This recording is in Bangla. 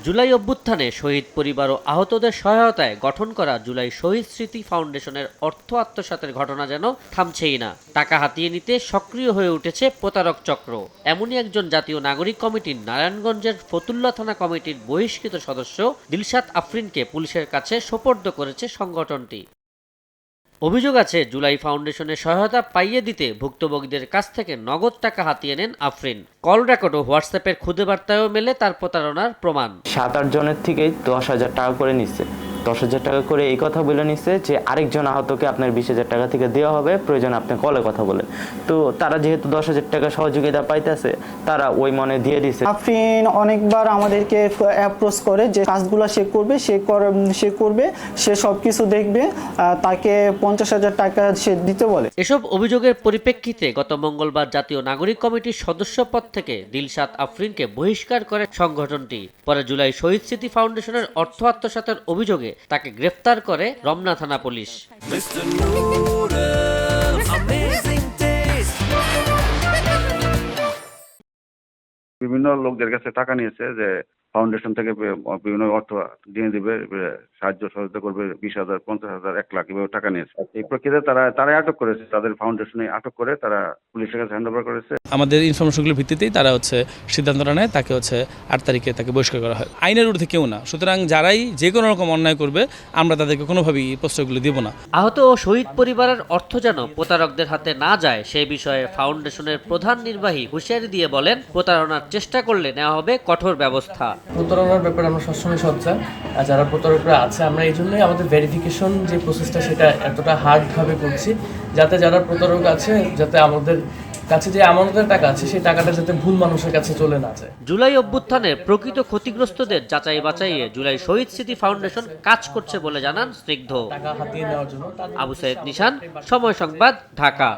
জুলাই অভ্যুত্থানে শহীদ পরিবার ও আহতদের সহায়তায় গঠন করা জুলাই শহীদ স্মৃতি ফাউন্ডেশনের অর্থ আত্মসাতের ঘটনা যেন থামছেই না। টাকা হাতিয়ে নিতে সক্রিয় হয়ে উঠেছে প্রতারক চক্র। এমনই একজন জাতীয় নাগরিক কমিটির নারায়ণগঞ্জের ফতুল্লা থানা কমিটির বহিষ্কৃত সদস্য দিলশাদ আফরিনকে পুলিশের কাছে সোপর্দ করেছে সংগঠনটি। অভিযোগ আছে, জুলাই ফাউন্ডেশনের সহায়তা পাইয়ে দিতে ভুক্তভোগীদের কাছ থেকে নগদ টাকা হাতিয়ে নেন আফরিন। কল রেকর্ড ও হোয়াটসঅ্যাপের খুদে বার্তায়ও মেলে তার প্রতারণার প্রমাণ। 7-8 জনের থেকেই 10,000 টাকা করে নিচ্ছে। 10,000 টাকা করে এই কথা বলে নিচ্ছে যে আরেকজন আহতকে আপনার 20,000 টাকা থেকে দেওয়া হবে, প্রয়োজন আপনি কলে কথা বলেন। তো তারা যেহেতু 10,000 টাকা সহযোগিতা পাইতেছে, তারা ওই মনে দিয়ে দিচ্ছে। আফরিন অনেকবার আমাদেরকে অ্যাপ্রোচ করে যে কাজগুলো সে করবে, সে সবকিছু দেখবে, তাকে 50,000 টাকা সে দিতে বলে। এসব অভিযোগের পরিপ্রেক্ষিতে গত মঙ্গলবার জাতীয় নাগরিক কমিটির সদস্য পদ থেকে দিলশাদ আফরিনকে বহিষ্কার করে সংগঠনটি। পরে জুলাই শহীদ স্মৃতি ফাউন্ডেশনের অর্থ আত্মসাতের অভিযোগে তাকে গ্রেফতার করে রমনা থানা পুলিশ। বিভিন্ন লোকদের কাছে টাকা নিয়েছে যে ফাউন্ডেশন থেকে বিভিন্ন অর্থ দিয়ে দিবে, সাহায্য সহযোগিতা করবে, 20,000, 50,000, 1 লাখ এভাবে টাকা নিয়েছে। এই প্রক্রিয়াতে তারা আটক করেছে, তাদের ফাউন্ডেশনে আটক করে তারা পুলিশের কাছে হ্যান্ড ওভার করেছে। আমাদের ইনফরমেশনগুলোর ভিত্তিতেই তারা সিদ্ধান্তটা নেয়, তাকে 8 তারিখে তাকে বহিষ্কার করা হয়। আইনের ঊর্ধ্বে কেউ না, সুতরাং যারাই যে কোনো রকম অন্যায় করবে আমরা তাদেরকে কোনোভাবেই প্রশ্রয়গুলো দেব না। আহত ও শহীদ পরিবারের অর্থ যেন প্রতারকদের হাতে না যায় সেই বিষয়ে ফাউন্ডেশনের প্রধান নির্বাহী হুঁশিয়ারি দিয়ে বলেন, প্রতারণার চেষ্টা করলে নেওয়া হবে কঠোর ব্যবস্থা। প্রতারণার ব্যাপারে আমরা সবসময় সচ্চার, আর যারা প্রতারকরা আছে আমরা এই জন্যই আমাদের ভেরিফিকেশন যে প্রসেসটা সেটা এতটা হার্ডভাবে করছি, যাতে যারা প্রতারক আছে যাতে আমাদের কাছে যে আমানতের টাকা আছে সেই টাকাটা যাতে ভুল মানুষের কাছে চলে না যায়। জুলাই অভ্যুত্থানের প্রকৃত ক্ষতিগ্রস্তদের যাচাই বাছাইয়ে জুলাই শহীদ স্মৃতি ফাউন্ডেশন কাজ করছে বলে জানান স্নিগ্ধ। টাকা হাতিয়ে নেওয়ার জন্য আবু সাইদ নিশান, সময় সংবাদ, ঢাকা।